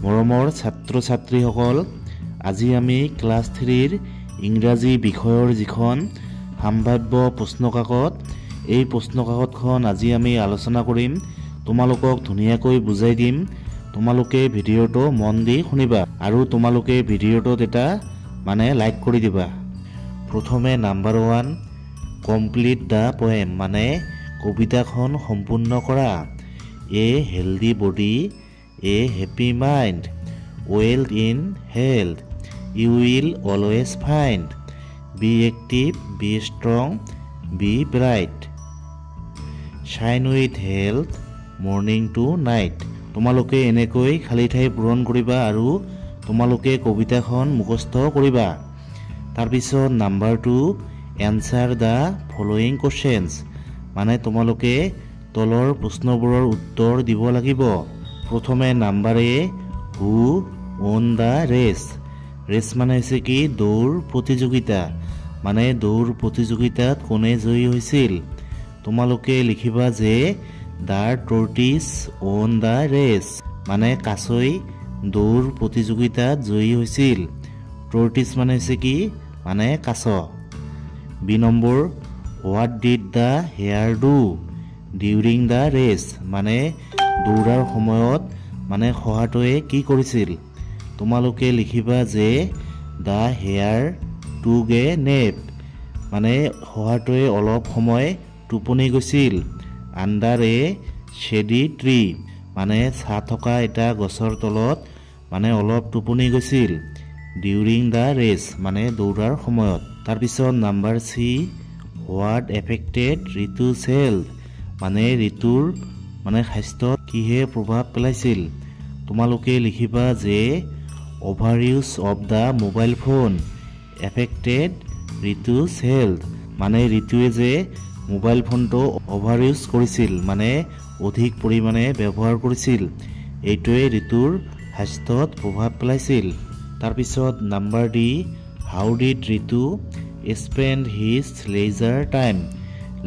মৰমৰ ছাত্ৰ ছাত্ৰীসকল, আজি আমি ক্লাছ 3ৰ ইংৰাজী বিষয়ৰ যিখন সম্ভাব্য প্ৰশ্নকাকত, এই প্ৰশ্নকাকতখন আজি আমি আলোচনা কৰিম। তোমালোকক ধুনীয়াকৈ বুজাই দিম। তোমালোকে ভিডিঅ'টো মন দি শুনিবা আৰু তোমালোকে ভিডিঅ'টোত এটা লাইক কৰি দিবা। প্ৰথমে নাম্বাৰ 1, কমপ্লিট দ্য পয়েম কবিতাখন সম্পূৰ্ণ কৰা। A healthy body, a happy mind, wealth in health, you will always find, be active, be strong, be bright, shine with health, morning to night. তোমালোকে এনেকৈ খালী ঠাই পূৰণ কৰিবা আৰু তোমালোকে কবিতাখন মুখস্থ কৰিবা। তাৰপিছত number 2, answer the following questions, তোমালোকে তলৰ প্ৰশ্নবোৰৰ উত্তৰ দিব লাগিব। প্ৰথমে number A, who won the race. Race হৈছে কি? দৌৰ প্ৰতিযোগিতা। দৌৰ প্ৰতিযোগিতাত কোনে জয়ী হৈছিল? তোমালোকে লিখিবা যে the tortoise won the race, কাছই দৌৰ প্ৰতিযোগিতাত জয়ী হৈছিল। টৰ্টিছ হৈছে কি? কাছ। B number, what did the hare do during the race, দৌৰাৰ সময়ত শহাটোৱে কি কৰিছিল? তোমালোকে লিখিবা যে দ্য হেয়াৰ টুক এ নেপ, শহাটোৱে অলপ সময় টোপনি গৈছিল। আণ্ডাৰ এ শ্বেডি ট্ৰী, ছাঁ থকা এটা গছৰ তলত অলপ টোপনি গৈছিল। ডিউৰিং দ্য ৰেচ দৌৰাৰ সময়ত। তাৰপিছত number C, what affected Ritu's health, ঋতুৰ স্বাস্থ্যত কিহে প্ৰভাৱ পেলাইছিল? তোমালোকে লিখিবা যে over use of the mobile phone affected Ritu's health, ঋতুৱে যে মোবাইল ফোনটো অভাৰ ইউজ কৰিছিল, অধিক পৰিমাণে ব্যৱহাৰ কৰিছিল, এইটোৱে ঋতুৰ স্বাস্থ্যত প্ৰভাৱ পেলাইছিল। তাৰপিছত number D, how did Ritu spend his leisure time.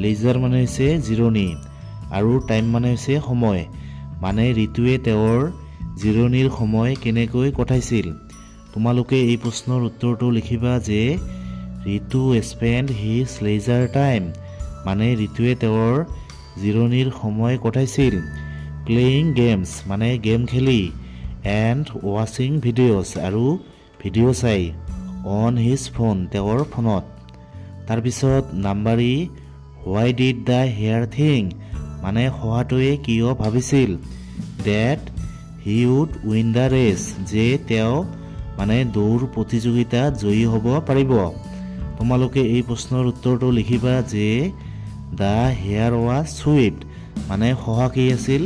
Leisure হৈছে জিৰণি আৰু টাইম হৈছে সময়, ঋতুৱে তেওঁৰ জিৰণিৰ সময় কেনেকৈ কটাইছিল? তোমালোকে এই প্ৰশ্নৰ উত্তৰটো লিখিবা যে Ritu spend his leisure time, ঋতুৱে তেওঁৰ জিৰণিৰ সময় কটাইছিল প্লেয়িং গেমছ, গেম খেলি, এণ্ড ৱাচিং ভিডিঅ'ছ, আৰু ভিডিঅ' চাই, অন হিজ ফোন, তেওঁৰ ফোনত। তাৰপিছত number E, why did the hare think, শহাটোৱে কিয় ভাবিছিল that he would win the race, যে তেওঁ দৌৰ প্ৰতিযোগিতাত জয়ী হ'ব পাৰিব? তোমালোকে এই প্ৰশ্নৰ উত্তৰটো লিখিবা যে দ্য হেয়াৰ ৱাজ ছুইফ্ট, শহা কি আছিল?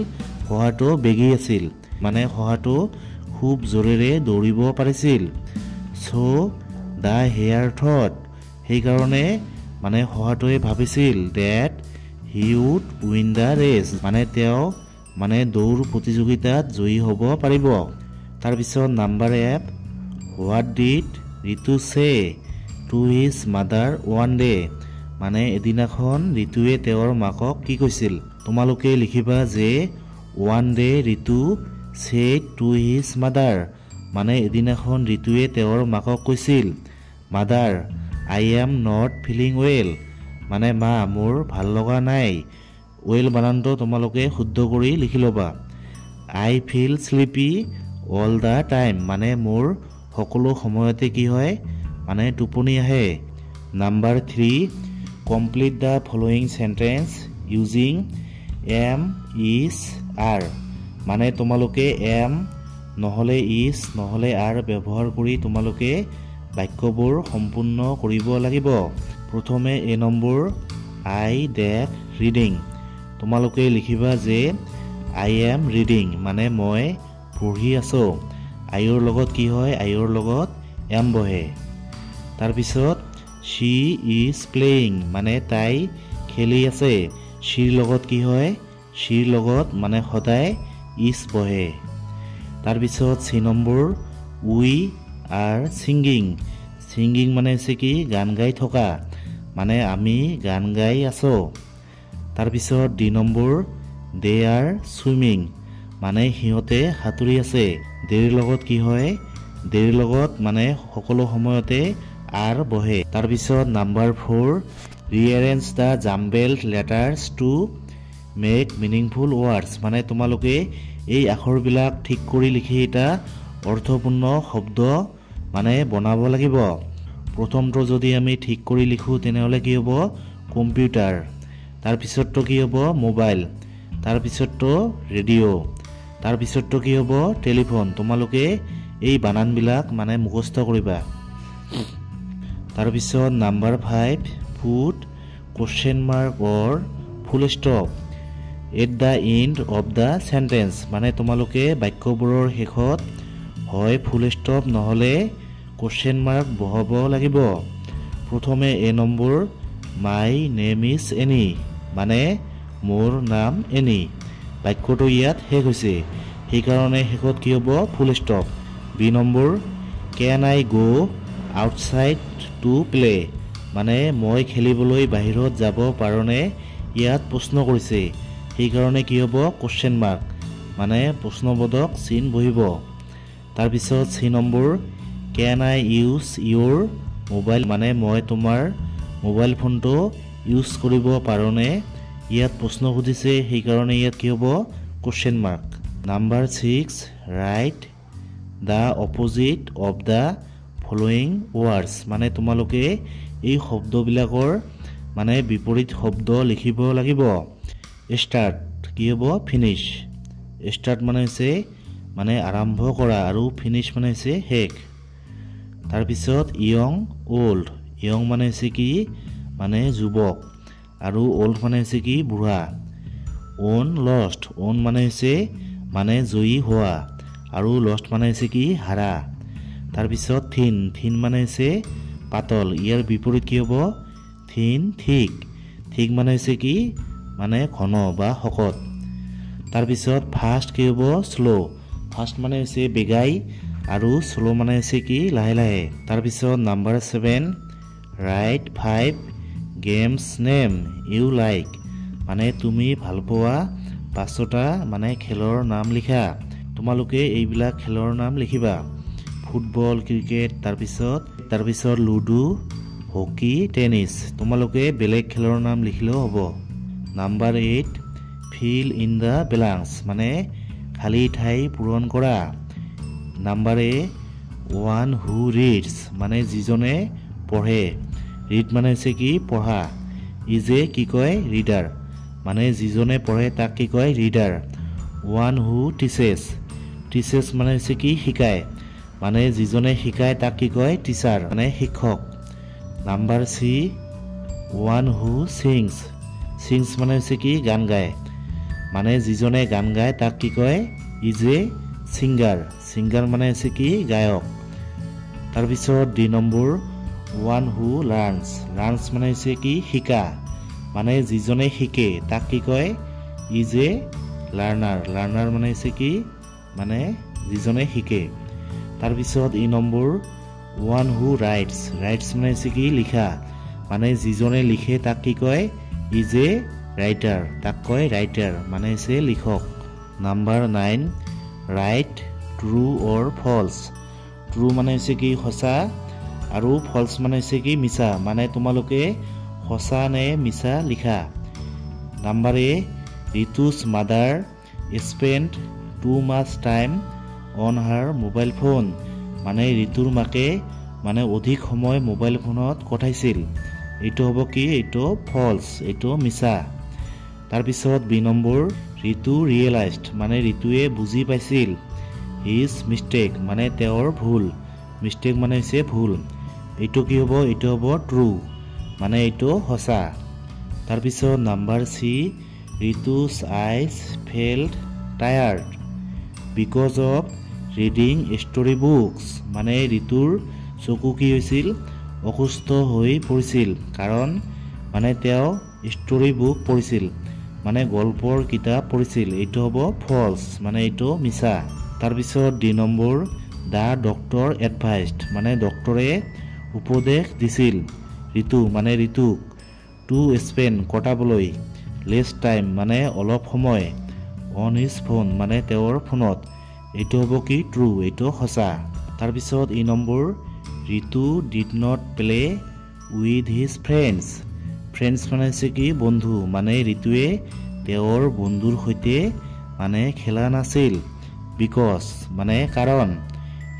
শহাটো বেগী আছিল, শহাটো খুব জোৰেৰে দৌৰিব পাৰিছিল। চ' দ্য হেয়াৰ থট, সেইকাৰণে শহাটোৱে ভাবিছিল that he would win the race, তেওঁ দৌৰ প্ৰতিযোগিতাত জয়ী হ'ব পাৰিব। তাৰপিছত number F, what did Ritu say to his mother one day, এদিনাখন ঋতুৱে তেওঁৰ মাকক কি কৈছিল? তোমালোকে লিখিবা যে one day Ritu said to his mother, এদিনাখন ঋতুৱে তেওঁৰ মাকক কৈছিল, mother I am not feeling well, মা মোৰ ভাল লগা নাই। ৱেল বানানটো তোমালোকে শুদ্ধ কৰি লিখি ল'বা। I feel sleepy all the time, মোৰ সকলো সময়তে কি হয়? টোপনি আহে। Number 3, complete the following sentence using am, is, are, তোমালোকে এম নহ'লে ইজ নহ'লে আৰ ব্যৱহাৰ কৰি তোমালোকে বাক্যবোৰ সম্পূৰ্ণ কৰিব লাগিব। প্ৰথমে এ নম্বৰ, আই ডেভ ৰিডিং, তোমালোকে লিখিবা যে আই এম ৰিডিং, মই পঢ়ি আছোঁ। আইৰ লগত কি হয়? আইৰ লগত এম বহে। তাৰপিছত শ্বি ইজ প্লেয়িং, তাই খেলি আছে। শ্বীৰ লগত কি হয়? শ্বীৰ লগত সদায় ইজ বহে। তাৰপিছত C number, we are singing. Singing হৈছে কি? গান গাই থকা, আমি গান গাই আছোঁ। তাৰপিছত ডি নম্বৰ, দে আৰ ছুইমিং, মানে সিহঁতে সাঁতুৰি আছে দেৰিৰ লগত কি হয় দেৰিৰ লগত মানে সকলো সময়তে আৰ বহে তাৰ পিছত number 4 rearrange the jumbled letters to make meaningful words মানে তোমালোকে এই আখৰবিলাক ঠিক কৰি লিখি এটা অৰ্থপূৰ্ণ শব্দ মানে বনাব লাগিব প্ৰথমটো যদি আমি ঠিক কৰি লিখো তেনেহলে কি হ'ব কম্পিউটাৰ তাৰ পিছতটো কি হ'ব মোবাইল তাৰ পিছতটো ৰেডিঅ' তাৰ পিছতটো কি হ'ব টেলিফোন তোমালোকে এই বানানবিলাক মানে মুখস্থ কৰিবা তাৰ পিছত number 5 put question mark or full stop at the end of the sentence মানে তোমালোকে বাক্যবোৰৰ শেষত হয় ফুল ষ্টপ নহলে কোৱেশ্চন মাৰ্ক বহাব লাগিব প্ৰথমে A number my name is Annie মানে মোৰ নাম এনি বাক্যটো ইয়াত শেষ হৈছে সেইকাৰণে শেষত কি হ'ব full stop B number can I go outside to play মানে মই খেলিবলৈ বাহিৰত যাব পাৰোনে ইয়াত প্ৰশ্ন কৰিছে সেইকাৰণে কি হ'ব কোৱেশ্চন মাৰ্ক মানে প্ৰশ্নবোধক চিন বহিব তাৰ পিছত সি number can I use Euro mobile মানে মই তোমাৰ মোবাইল ফোনটো ইউজ কৰিব পাৰোনে ইয়াত প্ৰশ্ন সুধিছে সেইকাৰণে ইয়াত কি হ'ব question mark number 6 write the opposite of the following words মানে তোমালোকে এই শব্দবিলাকৰ মানে বিপৰীত শব্দ লিখিব লাগিব স্টাৰ্ট কি হ'ব ফিনিশ স্টাৰ্ট মানে হৈছে মানে আৰম্ভ কৰা আৰু ফিনিশ মানে হৈছে শেষ তাৰ পিছত ইয়ং ওল্ড ইয়ং মানে হৈছে কি মানে যুৱক আৰু ওল্ড মানে হৈছে কি বুঢ়া ওন লষ্ট ওন মানে হৈছে মানে জয়ী হোৱা আৰু লষ্ট মানে হৈছে কি হাৰা তাৰ পিছত থিন থিন মানে হৈছে পাতল ইয়াৰ বিপৰীত কি হ'ব থিন ঠিক ঠিক মানে হৈছে কি মানে ঘন বা শকত তাৰ পিছত ফাষ্ট কি হ'ব স্লো ফাষ্ট মানে হৈছে বেগাই আৰু স্লো মানে হৈছে কি লাহে লাহে তাৰ পিছত number 7 write 5 games name you like মানে তুমি ভাল পোৱা 5টা মানে খেলৰ নাম লিখা তোমালোকে এইবিলাক খেলৰ নাম লিখিবা ফুটবল ক্ৰিকেট তাৰ পিছত লুডো হকি টেনিছ তোমালোকে বেলেগ খেলৰ নাম লিখিলেও হ'ব number 8 fill in the blanks মানে খালি ঠাই পূৰণ কৰা নাম্বাৰ 1 হু ৰিডস মানে যিজনে পঢ়ে ৰিড মানে হৈছে কি পঢ়া ইজে কি কয় ৰিডাৰ মানে যিজনে পঢ়ে তাক কি কয় ৰিডাৰ 1 হু টিচেছ টিচেছ মানে হৈছে কি শিকায় মানে যিজনে শিকায় তাক কি কয় টিচাৰ মানে শিক্ষক নাম্বাৰ 1 হু সিংস সিংস মানে হৈছে কি গান গায় মানে যিজনে গান গায় তাক কি কয় ইজে সিংগাৰ সিংগাৰ মানে হৈছে কি গায়ক তাৰ পিছত ডি নম্বৰ 1 হু লাৰ্নছ লাৰ্নছ মানে হৈছে কি শিকা মানে যিজনে শিকে তাক কি কয় ইজে লাৰ্নাৰ লাৰ্নাৰ মানে হৈছে কি মানে যিজনে শিকে তাৰ পিছত ই নম্বৰ 1 হু ৰাইটস ৰাইটস মানে হৈছে কি লিখা মানে যিজনে লিখে তাক কি কয় ইজে ৰাইটাৰ তাক কয় ৰাইটাৰ মানে হৈছে লিখক নাম্বাৰ 9 ৰাইট ট্ৰু অৰ ফলছ ট্ৰু মানে হৈছে কি সঁচা আৰু ফলছ মানে হৈছে কি মিছা মানে তোমালোকে সঁচা নে মিছা লিখা number 8 Ritu's mother spend too much time on her mobile phone মানে ঋতুৰ মাকে মানে অধিক সময় মোবাইল ফোনত কটাইছিল এইটো হ'ব কি এইটো ফলছ এইটো মিছা তাৰ পিছত বি নম্বৰ ঋতু ৰিয়েলাইজড মানে ঋতুৱে বুজি পাইছিল হিজ মিষ্টেক মানে তেওঁৰ ভুল মিষ্টেক মানে হৈছে ভুল এইটো কি হ'ব এইটো হ'ব ট্ৰু মানে এইটো সঁচা তাৰ পিছত number C ঋতুস eyes felt tired because of reading story books মানে ঋতুৰ চকু কি হৈছিল অসুস্থ হৈ পৰিছিল কাৰণ মানে তেওঁ ষ্টৰী বুক পঢ়িছিল মানে গল্পৰ কিতাপ পঢ়িছিল এইটো হ'ব ফলছ মানে এইটো মিছা তাৰ পিছত ডি নম্বৰ দা ডক্টৰ এডভাইসড মানে ডক্টৰে উপদেশ দিছিল ঋতু মানে ঋতুক টু স্পেন্ড কটাবলৈ লেছ টাইম মানে অলপ সময় অন হিজ ফোন মানে তেওঁৰ ফোনত এইটো হ'ব কি ট্ৰু এইটো সঁচা তাৰপিছত E number Ritu did not play with his friends friends মানে হৈছে কি বন্ধু মানে ঋতুৱে তেওঁৰ বন্ধুৰ সৈতে মানে খেলা নাছিল বিকজ মানে কাৰণ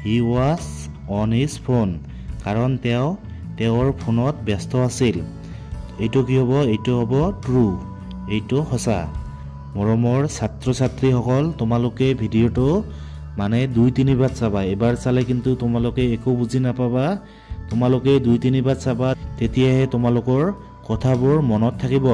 he was on his phone কাৰণ তেওঁ তেওঁৰ ফোনত ব্যস্ত আছিল এইটো কি হ'ব এইটো হ'ব ট্ৰু এইটো সঁচা মৰমৰ ছাত্ৰ ছাত্ৰীসকল তোমালোকে ভিডিঅ'টো মানে 2-3 বাৰ চাবা এবাৰ চালে কিন্তু তোমালোকে একো বুজি নাপাবা তোমালোকে 2-3 বাৰ চাবা তেতিয়াহে তোমালোকৰ কথাবোৰ মনত থাকিব